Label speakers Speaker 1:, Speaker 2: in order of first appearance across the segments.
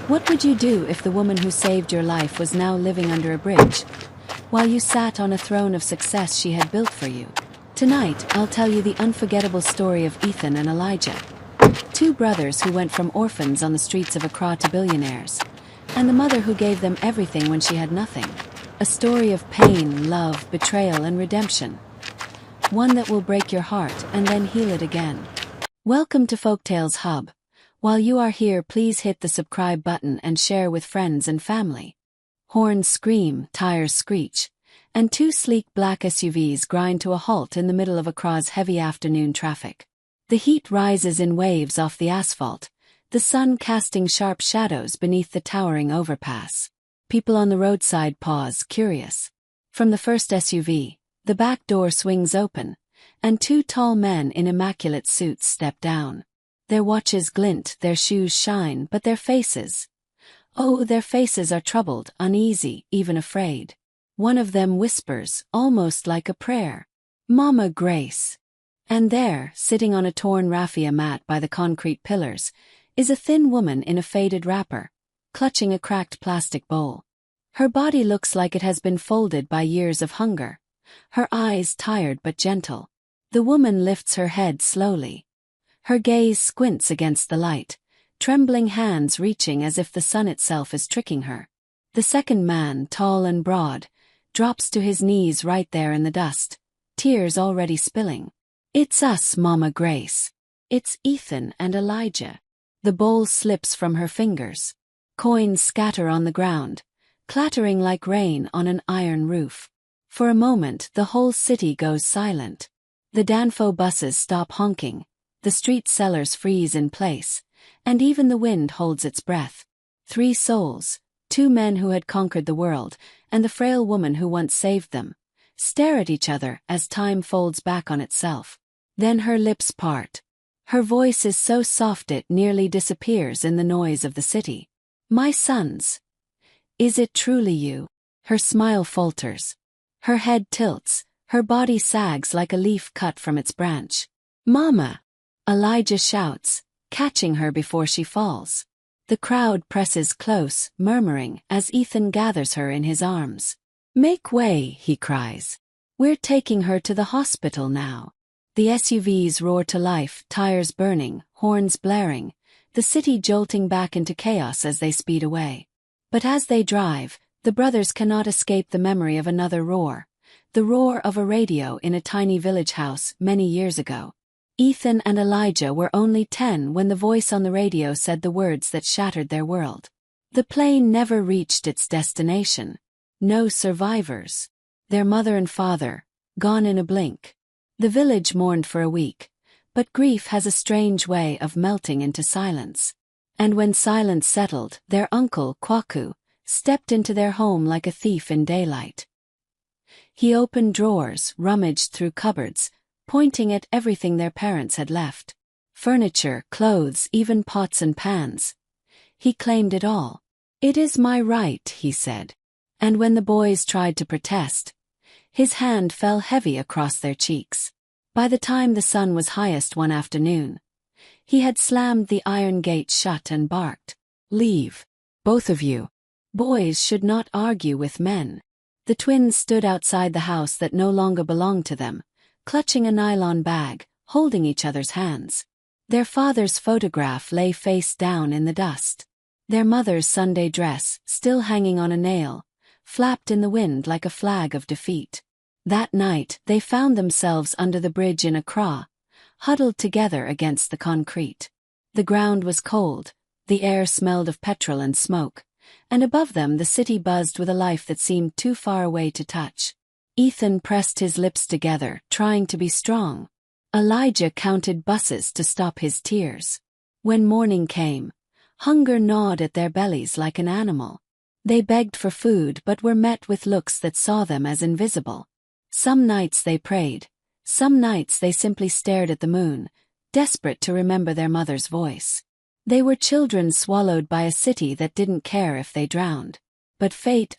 Speaker 1: What would you do if the woman who saved your life was now living under a bridge, while you sat on a throne of success she had built for you? Tonight, I'll tell you the unforgettable story of Ethan and Elijah, two brothers who went from orphans on the streets of Accra to billionaires, and the mother who gave them everything when she had nothing. A story of pain, love, betrayal, and redemption. One that will break your heart and then heal it again. Welcome to Folktales Hub. While you are here, please hit the subscribe button and share with friends and family. Horns scream, tires screech, and two sleek black SUVs grind to a halt in the middle of Accra's heavy afternoon traffic. The heat rises in waves off the asphalt, the sun casting sharp shadows beneath the towering overpass. People on the roadside pause, curious. From the first SUV, the back door swings open, and two tall men in immaculate suits step down. Their watches glint, their shoes shine, but their faces... oh, their faces are troubled, uneasy, even afraid. One of them whispers, almost like a prayer, "Mama Grace." And there, sitting on a torn raffia mat by the concrete pillars, is a thin woman in a faded wrapper, clutching a cracked plastic bowl. Her body looks like it has been folded by years of hunger, her eyes tired but gentle. The woman lifts her head slowly. Her gaze squints against the light, trembling hands reaching as if the sun itself is tricking her. The second man, tall and broad, drops to his knees right there in the dust, tears already spilling. "It's us, Mama Grace. It's Ethan and Elijah." The bowl slips from her fingers. Coins scatter on the ground, clattering like rain on an iron roof. For a moment, the whole city goes silent. The Danfo buses stop honking, the street sellers freeze in place, and even the wind holds its breath. Three souls, two men who had conquered the world, and the frail woman who once saved them, stare at each other as time folds back on itself. Then her lips part. Her voice is so soft it nearly disappears in the noise of the city. "My sons. Is it truly you?" Her smile falters. Her head tilts, her body sags like a leaf cut from its branch. "Mama!" Elijah shouts, catching her before she falls. The crowd presses close, murmuring, as Ethan gathers her in his arms. "Make way," he cries. "We're taking her to the hospital now." The SUVs roar to life, tires burning, horns blaring, the city jolting back into chaos as they speed away. But as they drive, the brothers cannot escape the memory of another roar, the roar of a radio in a tiny village house many years ago. Ethan and Elijah were only 10 when the voice on the radio said the words that shattered their world. The plane never reached its destination. No survivors. Their mother and father, gone in a blink. The village mourned for a week, but grief has a strange way of melting into silence. And when silence settled, their uncle, Kwaku, stepped into their home like a thief in daylight. He opened drawers, rummaged through cupboards, pointing at everything their parents had left. Furniture, clothes, even pots and pans. He claimed it all. "It is my right," he said. And when the boys tried to protest, his hand fell heavy across their cheeks. By the time the sun was highest one afternoon, he had slammed the iron gate shut and barked, "Leave, both of you. Boys should not argue with men." The twins stood outside the house that no longer belonged to them, clutching a nylon bag, holding each other's hands. Their father's photograph lay face down in the dust. Their mother's Sunday dress, still hanging on a nail, flapped in the wind like a flag of defeat. That night, they found themselves under the bridge in Accra, huddled together against the concrete. The ground was cold, the air smelled of petrol and smoke, and above them the city buzzed with a life that seemed too far away to touch. Ethan pressed his lips together, trying to be strong. Elijah counted buses to stop his tears. When morning came, hunger gnawed at their bellies like an animal. They begged for food but were met with looks that saw them as invisible. Some nights they prayed, some nights they simply stared at the moon, desperate to remember their mother's voice. They were children swallowed by a city that didn't care if they drowned. But fate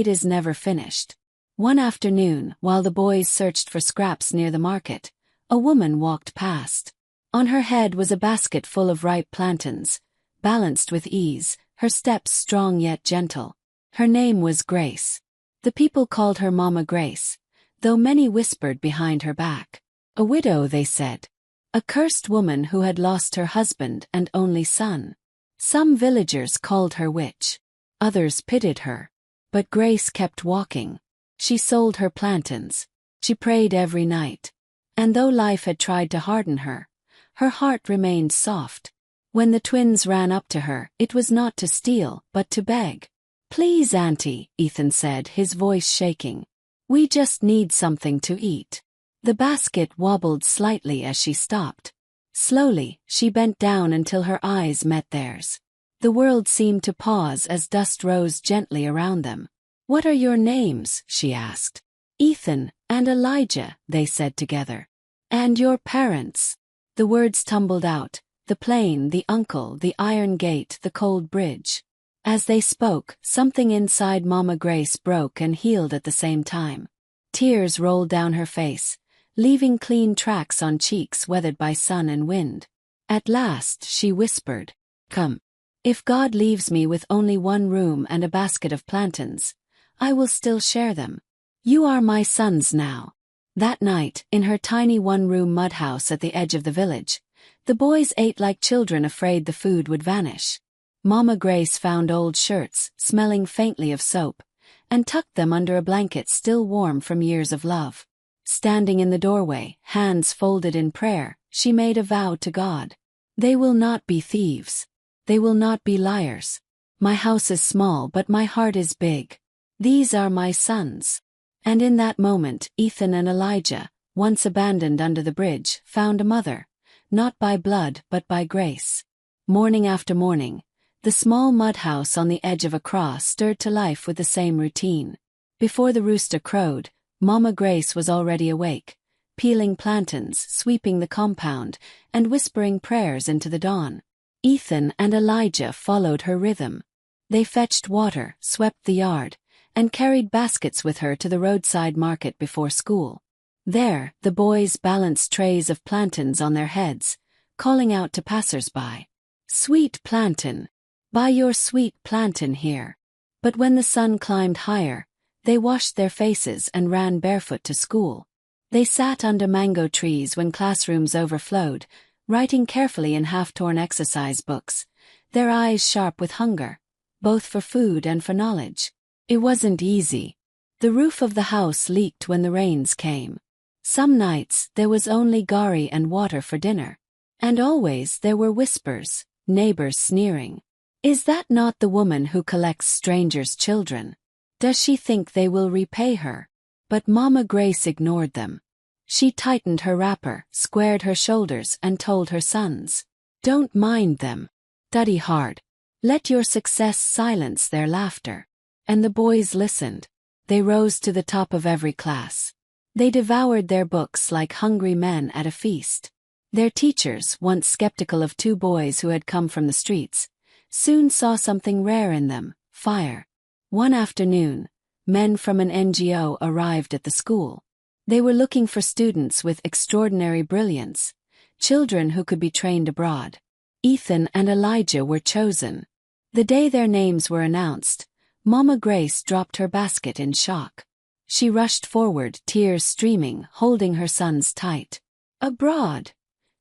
Speaker 1: is never finished. One afternoon, while the boys searched for scraps near the market, a woman walked past. On her head was a basket full of ripe plantains, balanced with ease, her steps strong yet gentle. Her name was Grace. The people called her Mama Grace, though many whispered behind her back. A widow, they said. A cursed woman who had lost her husband and only son. Some villagers called her witch. Others pitied her. But Grace kept walking. She sold her plantains. She prayed every night. And though life had tried to harden her, her heart remained soft. When the twins ran up to her, it was not to steal, but to beg. "Please, Auntie," Ethan said, his voice shaking. "We just need something to eat." The basket wobbled slightly as she stopped. Slowly, she bent down until her eyes met theirs. The world seemed to pause as dust rose gently around them. "What are your names?" she asked. "Ethan and Elijah," they said together. "And your parents?" The words tumbled out, the plane, the uncle, the iron gate, the cold bridge. As they spoke, something inside Mama Grace broke and healed at the same time. Tears rolled down her face, leaving clean tracks on cheeks weathered by sun and wind. At last, she whispered, "Come. If God leaves me with only one room and a basket of plantains, I will still share them. You are my sons now." That night, in her tiny one-room mud house at the edge of the village, the boys ate like children afraid the food would vanish. Mama Grace found old shirts, smelling faintly of soap, and tucked them under a blanket still warm from years of love. Standing in the doorway, hands folded in prayer, she made a vow to God. "They will not be thieves. They will not be liars. My house is small but my heart is big. These are my sons." And in that moment, Ethan and Elijah, once abandoned under the bridge, found a mother, not by blood but by grace. Morning after morning, the small mud house on the edge of Accra stirred to life with the same routine. Before the rooster crowed, Mama Grace was already awake, peeling plantains, sweeping the compound, and whispering prayers into the dawn. Ethan and Elijah followed her rhythm. They fetched water, swept the yard, and carried baskets with her to the roadside market before school. There, the boys balanced trays of plantains on their heads, calling out to passers-by, "Sweet plantain! Buy your sweet plantain here." But when the sun climbed higher, they washed their faces and ran barefoot to school. They sat under mango trees when classrooms overflowed, writing carefully in half-torn exercise books, their eyes sharp with hunger, both for food and for knowledge. It wasn't easy. The roof of the house leaked when the rains came. Some nights there was only gari and water for dinner. And always there were whispers, neighbors sneering. "Is that not the woman who collects strangers' children? Does she think they will repay her?" But Mama Grace ignored them. She tightened her wrapper, squared her shoulders, and told her sons, "Don't mind them. Study hard. Let your success silence their laughter." And the boys listened. They rose to the top of every class. They devoured their books like hungry men at a feast. Their teachers, once skeptical of two boys who had come from the streets, soon saw something rare in them: fire. One afternoon, men from an NGO arrived at the school. They were looking for students with extraordinary brilliance, children who could be trained abroad. Ethan and Elijah were chosen. The day their names were announced, Mama Grace dropped her basket in shock. She rushed forward, tears streaming, holding her sons tight. "Abroad,"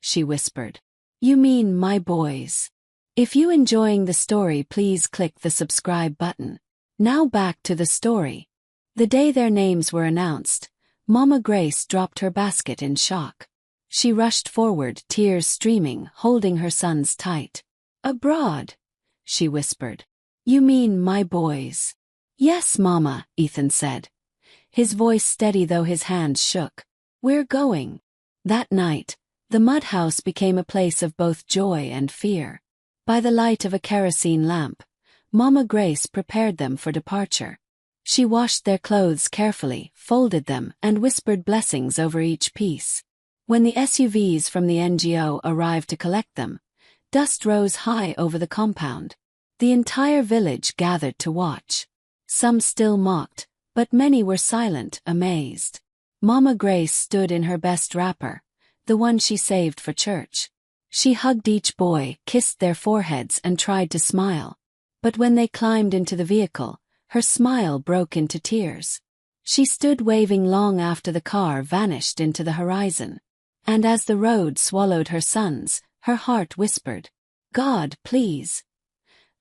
Speaker 1: she whispered. "You mean my boys." If you enjoying the story, please click the subscribe button. Now back to the story. The day their names were announced, Mama Grace dropped her basket in shock. She rushed forward, tears streaming, holding her sons tight. "Abroad," she whispered. "You mean my boys?" "Yes, Mama," Ethan said, his voice steady though his hands shook. "We're going." That night, the mud house became a place of both joy and fear. By the light of a kerosene lamp, Mama Grace prepared them for departure. She washed their clothes carefully, folded them, and whispered blessings over each piece. When the SUVs from the NGO arrived to collect them, dust rose high over the compound. The entire village gathered to watch. Some still mocked, but many were silent, amazed. Mama Grace stood in her best wrapper, the one she saved for church. She hugged each boy, kissed their foreheads, and tried to smile. But when they climbed into the vehicle, her smile broke into tears. She stood waving long after the car vanished into the horizon. And as the road swallowed her sons, her heart whispered, "God, please,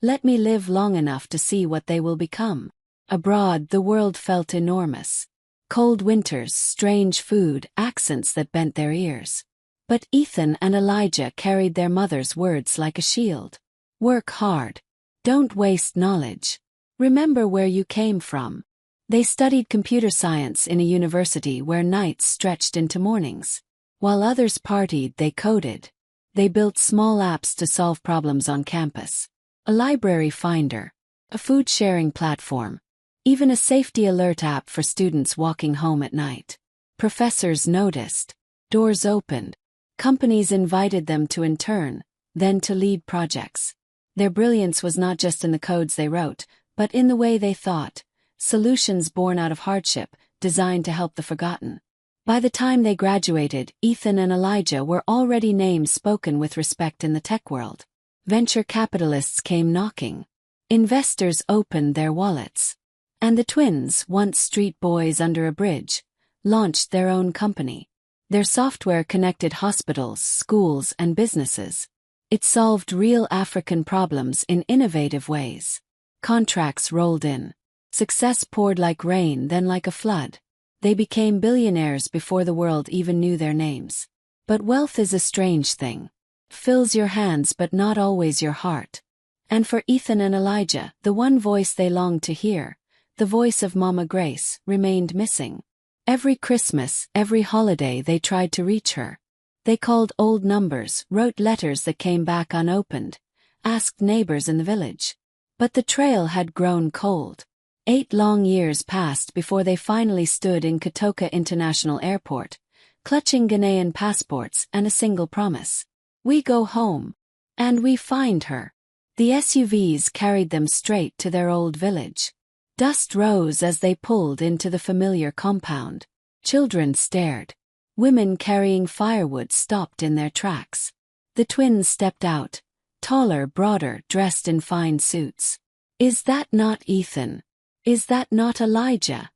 Speaker 1: let me live long enough to see what they will become." Abroad, the world felt enormous. Cold winters, strange food, accents that bent their ears. But Ethan and Elijah carried their mother's words like a shield. Work hard. Don't waste knowledge. Remember where you came from. They studied computer science in a university where nights stretched into mornings. While others partied, they coded. They built small apps to solve problems on campus. A library finder. A food-sharing platform. Even a safety alert app for students walking home at night. Professors noticed. Doors opened. Companies invited them to intern, then to lead projects. Their brilliance was not just in the codes they wrote, but in the way they thought. Solutions born out of hardship, designed to help the forgotten. By the time they graduated, Ethan and Elijah were already names spoken with respect in the tech world. Venture capitalists came knocking. Investors opened their wallets. And the twins, once street boys under a bridge, launched their own company. Their software connected hospitals, schools, and businesses. It solved real African problems in innovative ways. Contracts rolled in. Success poured like rain, then like a flood. They became billionaires before the world even knew their names. But wealth is a strange thing. It fills your hands but not always your heart. And for Ethan and Elijah, the one voice they longed to hear, the voice of Mama Grace, remained missing. Every Christmas, every holiday they tried to reach her. They called old numbers, wrote letters that came back unopened, asked neighbors in the village. But the trail had grown cold. 8 long years passed before they finally stood in Kotoka International Airport, clutching Ghanaian passports and a single promise. We go home. And we find her. The SUVs carried them straight to their old village. Dust rose as they pulled into the familiar compound. Children stared. Women carrying firewood stopped in their tracks. The twins stepped out, taller, broader, dressed in fine suits. "Is that not Ethan? Is that not Elijah?"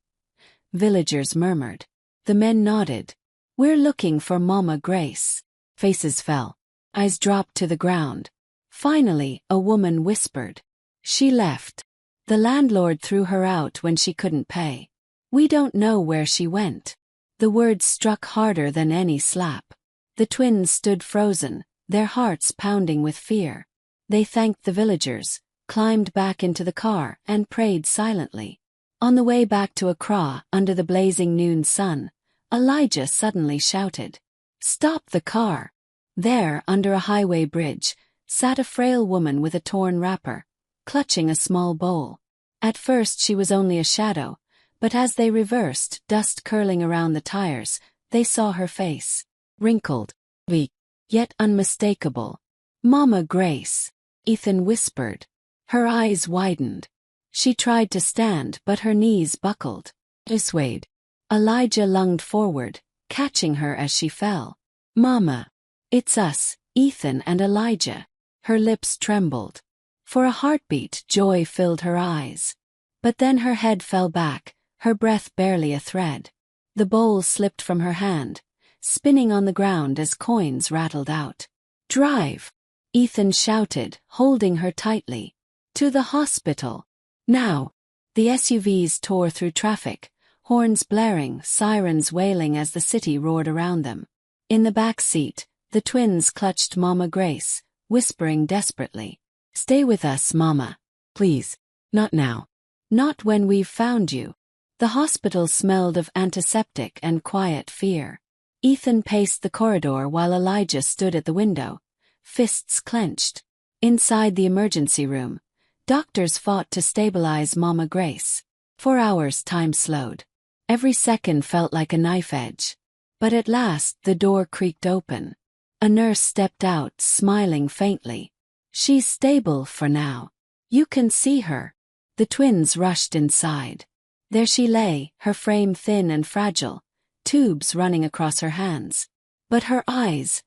Speaker 1: Villagers murmured. The men nodded. "We're looking for Mama Grace." Faces fell. Eyes dropped to the ground. Finally, a woman whispered. "She left. The landlord threw her out when she couldn't pay. We don't know where she went." The words struck harder than any slap. The twins stood frozen, their hearts pounding with fear. They thanked the villagers, climbed back into the car, and prayed silently. On the way back to Accra, under the blazing noon sun, Elijah suddenly shouted, "Stop the car!" There, under a highway bridge, sat a frail woman with a torn wrapper, clutching a small bowl. At first she was only a shadow, but as they reversed, dust curling around the tires, they saw her face. Wrinkled, weak, yet unmistakable. "Mama Grace," Ethan whispered. Her eyes widened. She tried to stand, but her knees buckled. Swayed. Elijah lunged forward, catching her as she fell. "Mama. It's us, Ethan and Elijah." Her lips trembled. For a heartbeat, joy filled her eyes. But then her head fell back, her breath barely a thread. The bowl slipped from her hand, spinning on the ground as coins rattled out. "Drive!" Ethan shouted, holding her tightly. "To the hospital. Now!" The SUVs tore through traffic, horns blaring, sirens wailing as the city roared around them. In the back seat, the twins clutched Mama Grace, whispering desperately, "Stay with us, Mama. Please. Not now. Not when we've found you." The hospital smelled of antiseptic and quiet fear. Ethan paced the corridor while Elijah stood at the window, fists clenched. Inside the emergency room, doctors fought to stabilize Mama Grace. For hours time slowed. Every second felt like a knife edge. But at last the door creaked open. A nurse stepped out, smiling faintly. "She's stable for now. You can see her." The twins rushed inside. There she lay, her frame thin and fragile, tubes running across her hands. But her eyes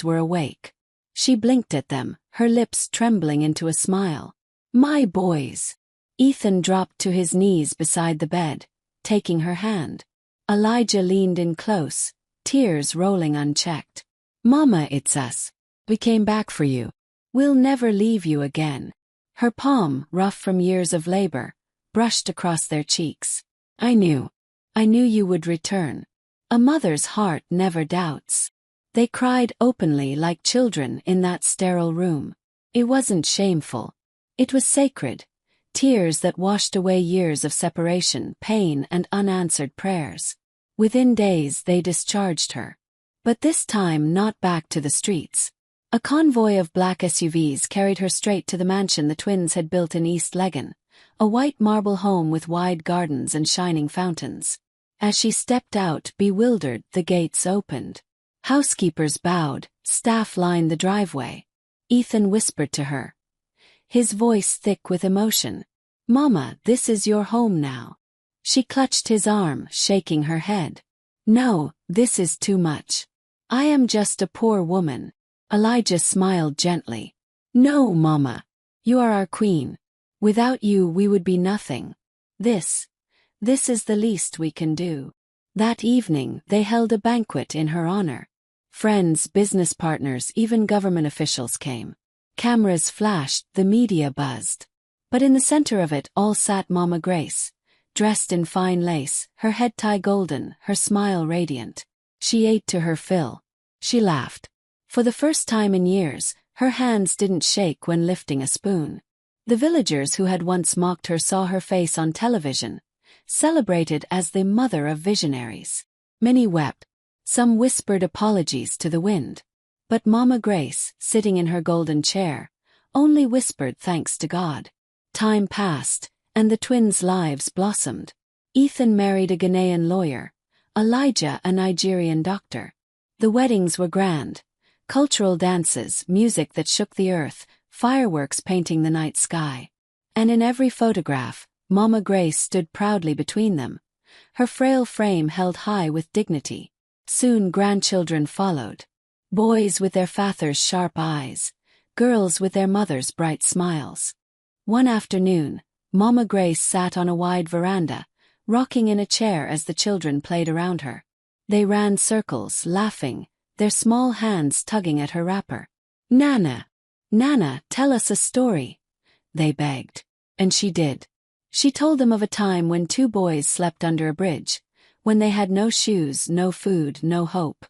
Speaker 1: were awake. She blinked at them, her lips trembling into a smile. My boys. Ethan dropped to his knees beside the bed, taking her hand. Elijah leaned in close, tears rolling unchecked. Mama, it's us. We came back for you. We'll never leave you again. Her palm, rough from years of labor, brushed across their cheeks. I knew you would return. A mother's heart never doubts. They cried openly like children in that sterile room. It wasn't shameful. It was sacred. Tears that washed away years of separation, pain, and unanswered prayers. Within days they discharged her. But this time not back to the streets. A convoy of black SUVs carried her straight to the mansion the twins had built in East Legon, a white marble home with wide gardens and shining fountains. As she stepped out, bewildered, the gates opened. Housekeepers bowed, staff lined the driveway. Ethan whispered to her, his voice thick with emotion, Mama, this is your home now. She clutched his arm, shaking her head. No, this is too much. I am just a poor woman. Elijah smiled gently. No, Mama. You are our queen. Without you we would be nothing. This is the least we can do. That evening they held a banquet in her honor. Friends, business partners, even government officials came. Cameras flashed, the media buzzed. But in the center of it all sat Mama Grace, dressed in fine lace, her head tie golden, her smile radiant. She ate to her fill. She laughed. For the first time in years, her hands didn't shake when lifting a spoon. The villagers who had once mocked her saw her face on television, celebrated as the mother of visionaries. Many wept. Some whispered apologies to the wind. But Mama Grace, sitting in her golden chair, only whispered thanks to God. Time passed, and the twins' lives blossomed. Ethan married a Ghanaian lawyer, Elijah a Nigerian doctor. The weddings were grand. Cultural dances, music that shook the earth, fireworks painting the night sky. And in every photograph, Mama Grace stood proudly between them, her frail frame held high with dignity. Soon grandchildren followed. Boys with their father's sharp eyes, girls with their mother's bright smiles. One afternoon, Mama Grace sat on a wide veranda, rocking in a chair as the children played around her. They ran circles, laughing, their small hands tugging at her wrapper. Nana, tell us a story, they begged. And she did. She told them of a time when two boys slept under a bridge, when they had no shoes, no food, no hope.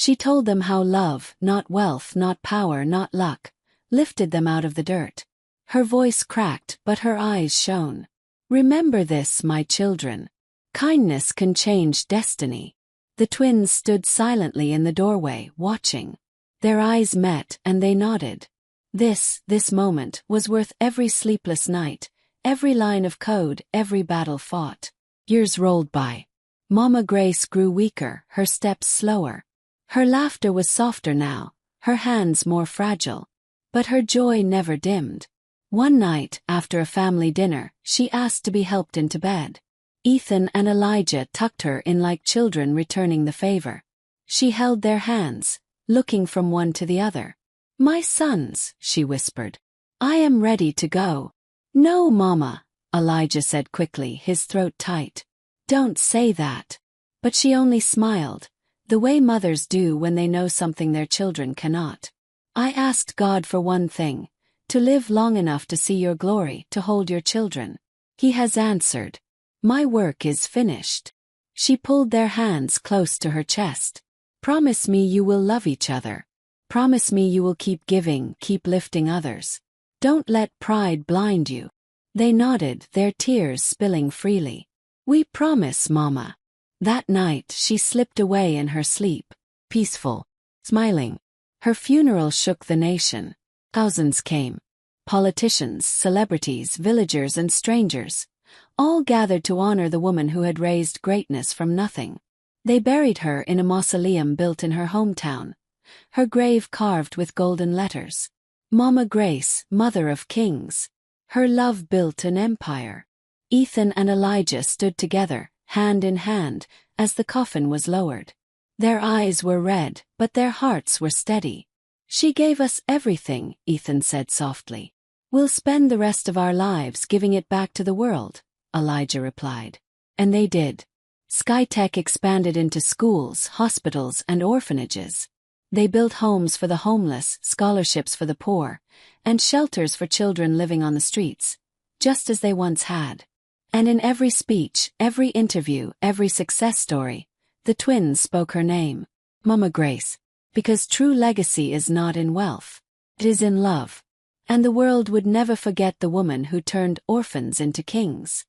Speaker 1: She told them how love, not wealth, not power, not luck, lifted them out of the dirt. Her voice cracked, but her eyes shone. Remember this, my children. Kindness can change destiny. The twins stood silently in the doorway, watching. Their eyes met, and they nodded. This moment was worth every sleepless night, every line of code, every battle fought. Years rolled by. Mama Grace grew weaker, her steps slower. Her laughter was softer now, her hands more fragile. But her joy never dimmed. One night, after a family dinner, she asked to be helped into bed. Ethan and Elijah tucked her in like children returning the favor. She held their hands, looking from one to the other. My sons, she whispered. I am ready to go. No, Mama, Elijah said quickly, his throat tight. Don't say that. But she only smiled, the way mothers do when they know something their children cannot. I asked God for one thing, to live long enough to see your glory, to hold your children. He has answered. My work is finished. She pulled their hands close to her chest. Promise me you will love each other. Promise me you will keep giving, keep lifting others. Don't let pride blind you. They nodded, their tears spilling freely. We promise, Mama. That night she slipped away in her sleep, peaceful, smiling. Her funeral shook the nation. Thousands came. Politicians, celebrities, villagers, and strangers. All gathered to honor the woman who had raised greatness from nothing. They buried her in a mausoleum built in her hometown, her grave carved with golden letters. Mama Grace, Mother of Kings. Her love built an empire. Ethan and Elijah stood together, hand in hand, as the coffin was lowered. Their eyes were red, but their hearts were steady. She gave us everything, Ethan said softly. We'll spend the rest of our lives giving it back to the world, Elijah replied. And they did. Skytech expanded into schools, hospitals, and orphanages. They built homes for the homeless, scholarships for the poor, and shelters for children living on the streets, just as they once had. And in every speech, every interview, every success story, the twins spoke her name, Mama Grace, because true legacy is not in wealth. It is in love. And the world would never forget the woman who turned orphans into kings.